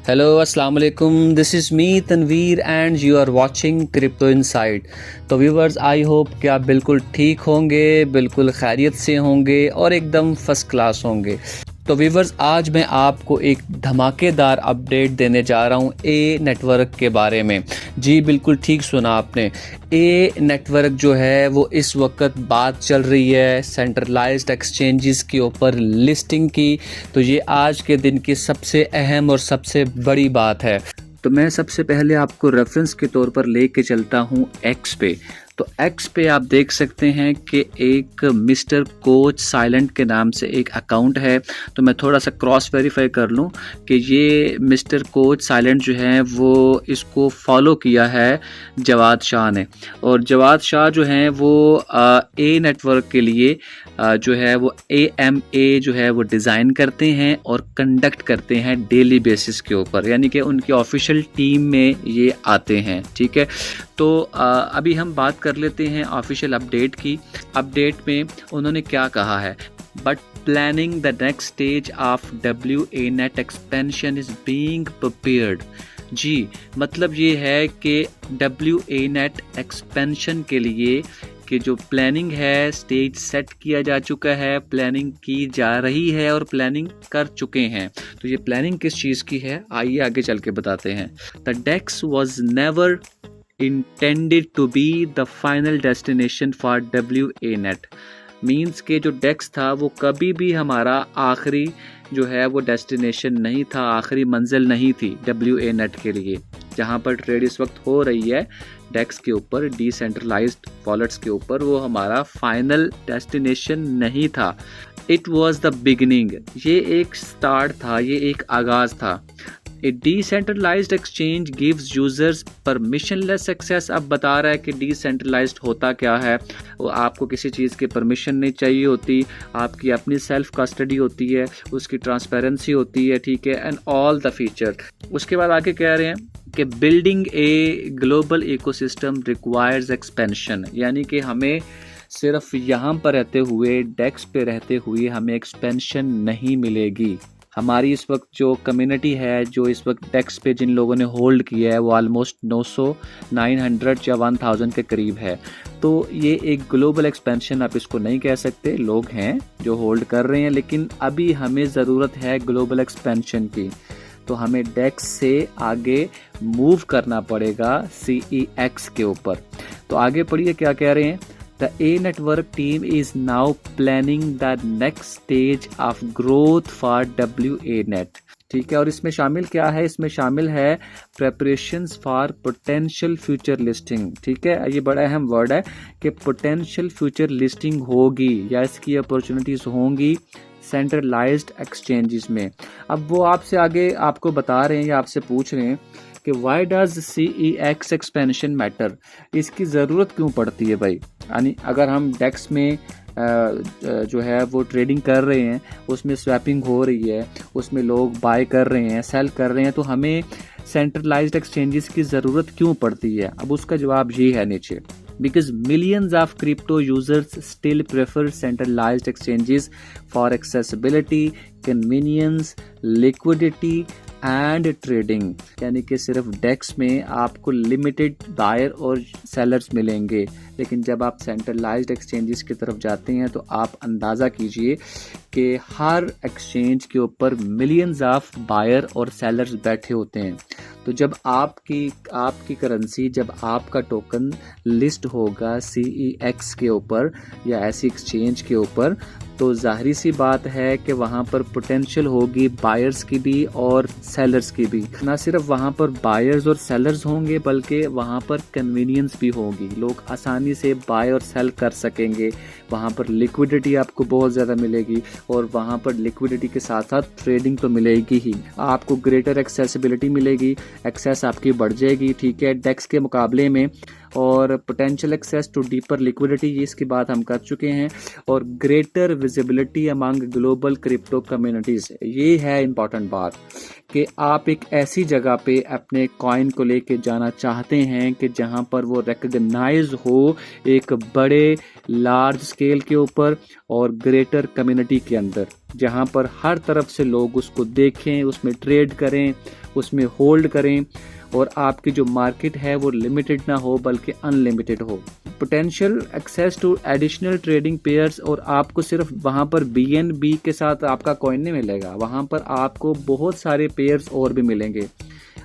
Hello अस्सलाम वालेकुम, this is me Tanveer and you are watching crypto inside. तो viewers, I hope कि आप बिल्कुल ठीक होंगे, बिल्कुल खैरियत से होंगे और एकदम फर्स्ट क्लास होंगे। तो व्यूवर्स, आज मैं आपको एक धमाकेदार अपडेट देने जा रहा हूँ ए नेटवर्क के बारे में। जी बिल्कुल ठीक सुना आपने, ए नेटवर्क जो है वो इस वक्त बात चल रही है सेंट्रलाइज्ड एक्सचेंजेस के ऊपर लिस्टिंग की। तो ये आज के दिन की सबसे अहम और सबसे बड़ी बात है। तो मैं सबसे पहले आपको रेफरेंस के तौर पर लेके चलता हूँ एक्स पे। तो एक्स पे आप देख सकते हैं कि एक मिस्टर कोच साइलेंट के नाम से एक अकाउंट है। तो मैं थोड़ा सा क्रॉस वेरीफाई कर लूँ कि ये मिस्टर कोच साइलेंट जो है वो इसको फॉलो किया है जवाद शाह ने। और जवाद शाह जो हैं वो ए नेटवर्क के लिए जो है वो AMA जो है वो डिज़ाइन करते हैं और कंडक्ट करते हैं डेली बेसिस के ऊपर, यानी कि उनकी ऑफिशियल टीम में ये आते हैं। ठीक है, तो अभी हम बात कर लेते हैं ऑफिशियल अपडेट की। अपडेट में उन्होंने क्या कहा है, but planning the next stage of WANet expansion is being prepared. जी मतलब ये है कि WANet एक्सपेंशन के लिए कि जो प्लानिंग है स्टेज सेट किया जा चुका है, प्लानिंग की जा रही है और प्लानिंग कर चुके हैं। तो ये प्लानिंग किस चीज़ की है, आइए आगे चल के बताते हैं। The dex was never intended to be the final destination for WANet। Means के जो डेक्स था वो कभी भी हमारा आखिरी जो है वो डेस्टिनेशन नहीं था, आखिरी मंजिल नहीं थी WANet के लिए। जहाँ पर ट्रेड इस वक्त हो रही है डेक्स के ऊपर, डिसेंट्रलाइज्ड वॉलेट्स के ऊपर, वो हमारा फाइनल डेस्टिनेशन नहीं था। इट वॉज द बिगिनिंग, ये एक स्टार्ट था, ये एक आगाज़ था। A decentralized exchange gives users permissionless access। अब बता रहा है कि डिसेंट्रलाइज्ड होता क्या है, वो आपको किसी चीज़ की परमिशन नहीं चाहिए होती, आपकी अपनी सेल्फ कस्टडी होती है, उसकी ट्रांसपेरेंसी होती है। ठीक है, एंड ऑल द फीचर। उसके बाद आगे कह रहे हैं कि building a global ecosystem requires expansion, यानी कि हमें सिर्फ यहाँ पर रहते हुए, डेक्स पे रहते हुए हमें एक्सपेंशन नहीं मिलेगी। हमारी इस वक्त जो कम्युनिटी है, जो इस वक्त डेक्स पे जिन लोगों ने होल्ड किया है, वो ऑलमोस्ट 900 900 या 1000 के करीब है। तो ये एक ग्लोबल एक्सपेंशन आप इसको नहीं कह सकते, लोग हैं जो होल्ड कर रहे हैं, लेकिन अभी हमें ज़रूरत है ग्लोबल एक्सपेंशन की। तो हमें डेक्स से आगे मूव करना पड़ेगा CEX के ऊपर। तो आगे पढ़िए क्या कह रहे हैं। The A network team is now planning the next stage of growth for WANet। ठीक है, और इसमें शामिल क्या है, इसमें शामिल है preparations for potential future listing। ठीक है, ये बड़ा अहम वर्ड है कि potential future listing होगी या इसकी अपॉर्चुनिटीज होंगी सेंट्रलाइज्ड एक्सचेंजेस में। अब वो आपसे आगे आपको बता रहे हैं या आपसे पूछ रहे हैं कि why does CEX expansion matter, इसकी ज़रूरत क्यों पड़ती है भाई। यानी अगर हम डेक्स में जो है वो ट्रेडिंग कर रहे हैं, उसमें स्वैपिंग हो रही है, उसमें लोग बाय कर रहे हैं, सेल कर रहे हैं, तो हमें सेंट्रलाइज्ड एक्सचेंजेस की ज़रूरत क्यों पड़ती है। अब उसका जवाब ये है नीचे, because millions of crypto users still prefer centralized exchanges for accessibility, convenience, liquidity and trading. यानी कि सिर्फ डेक्स में आपको लिमिटेड बायर और सेलर्स मिलेंगे, लेकिन जब आप सेंट्रलाइज्ड एक्सचेंजेस की तरफ जाते हैं तो आप अंदाज़ा कीजिए कि हर एक्सचेंज के ऊपर मिलियंस ऑफ बायर और सेलर्स बैठे होते हैं। तो जब आपकी करेंसी, जब आपका टोकन लिस्ट होगा CEX के ऊपर या ऐसी एक्सचेंज के ऊपर, तो जाहिर सी बात है कि वहाँ पर पोटेंशियल होगी बायर्स की भी और सेलर्स की भी। ना सिर्फ वहाँ पर बायर्स और सेलर्स होंगे बल्कि वहाँ पर कन्वीनियंस भी होगी, लोग आसानी से बाय और सेल कर सकेंगे। वहाँ पर लिक्विडिटी आपको बहुत ज़्यादा मिलेगी और वहाँ पर लिक्विडिटी के साथ साथ ट्रेडिंग तो मिलेगी ही, आपको ग्रेटर एक्सेसिबिलिटी मिलेगी, एक्सेस आपकी बढ़ जाएगी। ठीक है, डेक्स के मुकाबले में। और potential access to deeper liquidity, ये इसकी बात हम कर चुके हैं। और greater visibility among global crypto communities, ये है इम्पॉर्टेंट बात कि आप एक ऐसी जगह पे अपने कॉइन को लेके जाना चाहते हैं कि जहां पर वो रिकग्नाइज हो एक बड़े लार्ज स्केल के ऊपर और ग्रेटर कम्युनिटी के अंदर, जहां पर हर तरफ से लोग उसको देखें, उसमें ट्रेड करें, उसमें होल्ड करें और आपकी जो मार्केट है वो लिमिटेड ना हो बल्कि अनलिमिटेड हो। Potential access to additional trading pairs, और आपको सिर्फ वहाँ पर BNB के साथ आपका कॉइन नहीं मिलेगा, वहाँ पर आपको बहुत सारे पेयर्स और भी मिलेंगे।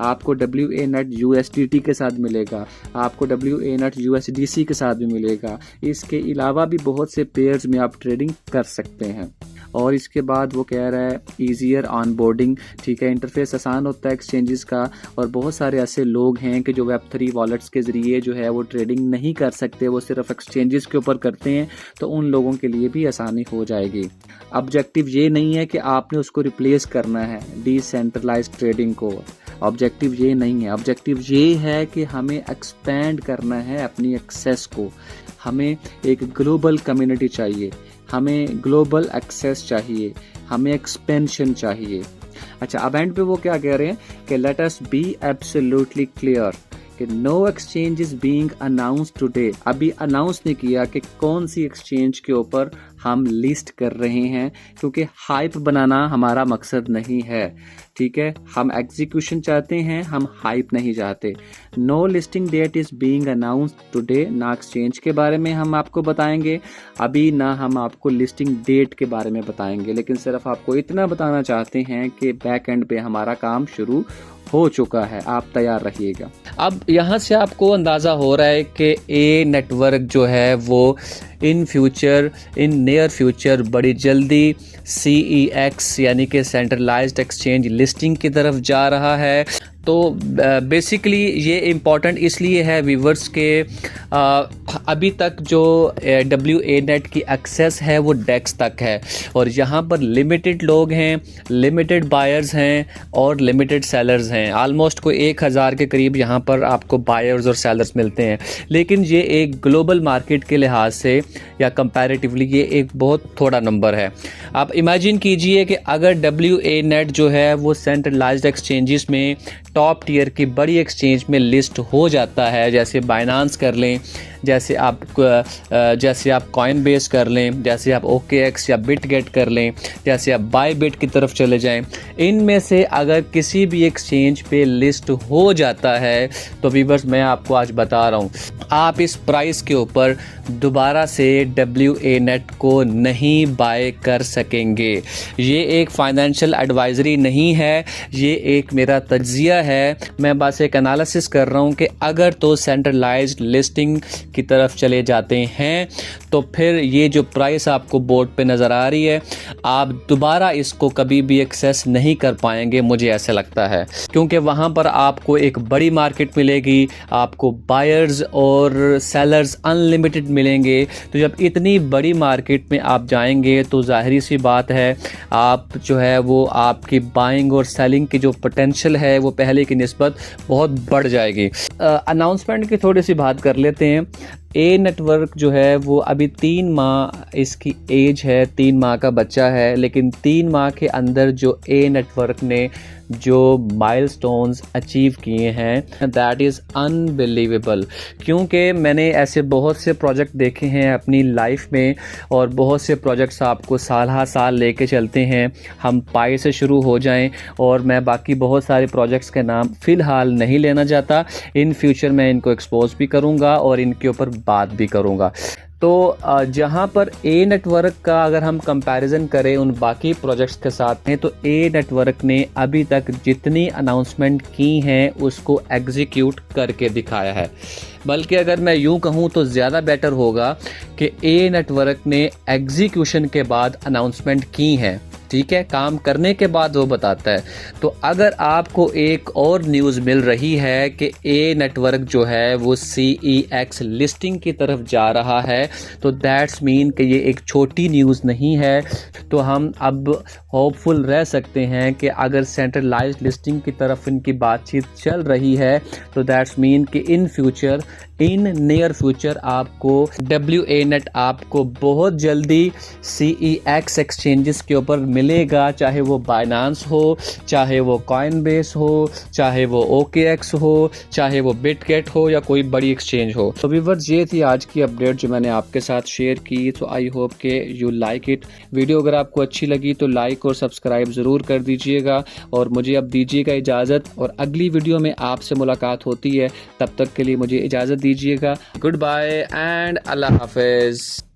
आपको WANet USDT के साथ मिलेगा, आपको WANet USDC के साथ भी मिलेगा। इसके अलावा भी बहुत से पेयर्स में आप ट्रेडिंग कर सकते हैं। और इसके बाद वो कह रहा है ईजियर ऑनबोर्डिंग, ठीक है, इंटरफेस आसान होता है एक्सचेंजेस का। और बहुत सारे ऐसे लोग हैं कि जो Web3 वॉलेट्स के ज़रिए जो है वो ट्रेडिंग नहीं कर सकते, वो सिर्फ एक्सचेंजेस के ऊपर करते हैं, तो उन लोगों के लिए भी आसानी हो जाएगी। ऑब्जेक्टिव ये नहीं है कि आपने उसको रिप्लेस करना है डिसेंट्रलाइज्ड ट्रेडिंग को, ऑब्जेक्टिव ये नहीं है। ऑब्जेक्टिव ये है कि हमें एक्सपेंड करना है अपनी एक्सेस को, हमें एक ग्लोबल कम्युनिटी चाहिए, हमें ग्लोबल एक्सेस चाहिए, हमें एक्सपेंशन चाहिए। अच्छा, अब एंड पे वो क्या कह रहे हैं कि let us be absolutely clear कि no exchange is being announce today. अभी अनाउंस नहीं किया कि कौन सी एक्सचेंज के ऊपर हम लिस्ट कर रहे हैं, क्योंकि हाइप बनाना हमारा मकसद नहीं है, ठीक है। हम एग्जीक्यूशन चाहते हैं, हम हाइप नहीं चाहते। No listing date is being announce today, ना एक्सचेंज के बारे में हम आपको बताएंगे अभी, ना हम आपको लिस्टिंग डेट के बारे में बताएंगे, लेकिन सिर्फ आपको इतना बताना चाहते हैं कि बैक एंड पे हमारा काम शुरू हो चुका है, आप तैयार रहिएगा। अब यहाँ से आपको अंदाज़ा हो रहा है कि ए नेटवर्क जो है वो इन नियर फ्यूचर बड़ी जल्दी CEX यानी कि सेंट्रलाइज्ड एक्सचेंज लिस्टिंग की तरफ जा रहा है। तो बेसिकली ये इम्पॉर्टेंट इसलिए है व्यूवर्स के अभी तक जो WANet की एक्सेस है वो डेक्स तक है, और यहाँ पर लिमिटेड लोग हैं, लिमिटेड बायर्स हैं और लिमिटेड सेलर्स हैं। आलमोस्ट कोई 1000 के करीब यहाँ पर आपको बायर्स और सेलर्स मिलते हैं, लेकिन ये एक ग्लोबल मार्केट के लिहाज से या कंपैरेटिवली ये एक बहुत थोड़ा नंबर है। आप इमेजिन कीजिए कि अगर WANet जो है वो सेंट्रलाइज्ड एक्सचेंजेस में टॉप टियर की बड़ी एक्सचेंज में लिस्ट हो जाता है, जैसे बाइनांस कर लें, जैसे आप कॉइनबेस कर लें, जैसे आप OKX या बिटगेट कर लें, जैसे आप बायबिट की तरफ चले जाएं, इनमें से अगर किसी भी एक्सचेंज पे लिस्ट हो जाता है तो व्यूअर्स मैं आपको आज बता रहा हूँ, आप इस प्राइस के ऊपर दोबारा से WANet को नहीं बाय कर सकेंगे। ये एक फाइनेंशियल एडवाइजरी नहीं है, ये एक मेरा तज्जिया है। मैं बस एक एनालिसिस कर रहा हूँ कि अगर तो सेंट्रलाइज्ड लिस्टिंग की तरफ चले जाते हैं तो फिर ये जो प्राइस आपको बोर्ड पे नज़र आ रही है, आप दोबारा इसको कभी भी एक्सेस नहीं कर पाएंगे, मुझे ऐसा लगता है, क्योंकि वहाँ पर आपको एक बड़ी मार्केट मिलेगी, आपको बायर्स और सेलर्स अनलिमिटेड मिलेंगे। तो जब इतनी बड़ी मार्केट में आप जाएंगे तो जाहिर सी बात है आप जो है वो आपकी बाइंग और सेलिंग की जो पोटेंशियल है वो पहले की निस्बत बहुत बढ़ जाएगी। अनाउंसमेंट की थोड़ी सी बात कर लेते हैं। ए नेटवर्क जो है वो अभी 3 माह इसकी एज है, 3 माह का बच्चा है, लेकिन 3 माह के अंदर जो ए नेटवर्क ने जो माइलस्टोन्स अचीव किए हैं दैट इज़ अनबिलीवेबल। क्योंकि मैंने ऐसे बहुत से प्रोजेक्ट देखे हैं अपनी लाइफ में, और बहुत से प्रोजेक्ट्स आपको साल हर साल लेके चलते हैं। हम पाई से शुरू हो जाएं, और मैं बाकी बहुत सारे प्रोजेक्ट्स के नाम फ़िलहाल नहीं लेना चाहता, इन फ्यूचर मैं इनको एक्सपोज भी करूँगा और इनके ऊपर बात भी करूँगा। तो जहाँ पर ए नेटवर्क का अगर हम कंपैरिजन करें उन बाकी प्रोजेक्ट्स के साथ में, तो ए नेटवर्क ने अभी तक जितनी अनाउंसमेंट की हैं उसको एग्जीक्यूट करके दिखाया है। बल्कि अगर मैं यूँ कहूँ तो ज़्यादा बेटर होगा कि ए नेटवर्क ने एग्जीक्यूशन के बाद अनाउंसमेंट की हैं, ठीक है, काम करने के बाद वो बताता है। तो अगर आपको एक और न्यूज़ मिल रही है कि ए नेटवर्क जो है वो CEX लिस्टिंग की तरफ जा रहा है, तो दैट्स मीन कि ये एक छोटी न्यूज़ नहीं है। तो हम अब होपफुल रह सकते हैं कि अगर सेंट्रलाइज्ड लिस्टिंग की तरफ इनकी बातचीत चल रही है तो दैट्स मीन कि इन नियर फ्यूचर आपको WANet आपको बहुत जल्दी CEX एक्सचेंजेस के ऊपर मिलेगा, चाहे वो बाइनांस हो, चाहे वो कॉइनबेस हो, चाहे वो OKX हो, चाहे वो बिटगेट हो या कोई बड़ी एक्सचेंज हो। तो व्यूअर्स ये थी आज की अपडेट जो मैंने आपके साथ शेयर की। तो आई होप के यू लाइक इट। वीडियो अगर आपको अच्छी लगी तो लाइक और सब्सक्राइब ज़रूर कर दीजिएगा और मुझे अब दीजिएगा इजाज़त, और अगली वीडियो में आपसे मुलाकात होती है। तब तक के लिए मुझे इजाज़त दीजिएगा। गुड बाय एंड अल्लाह हाफिज़।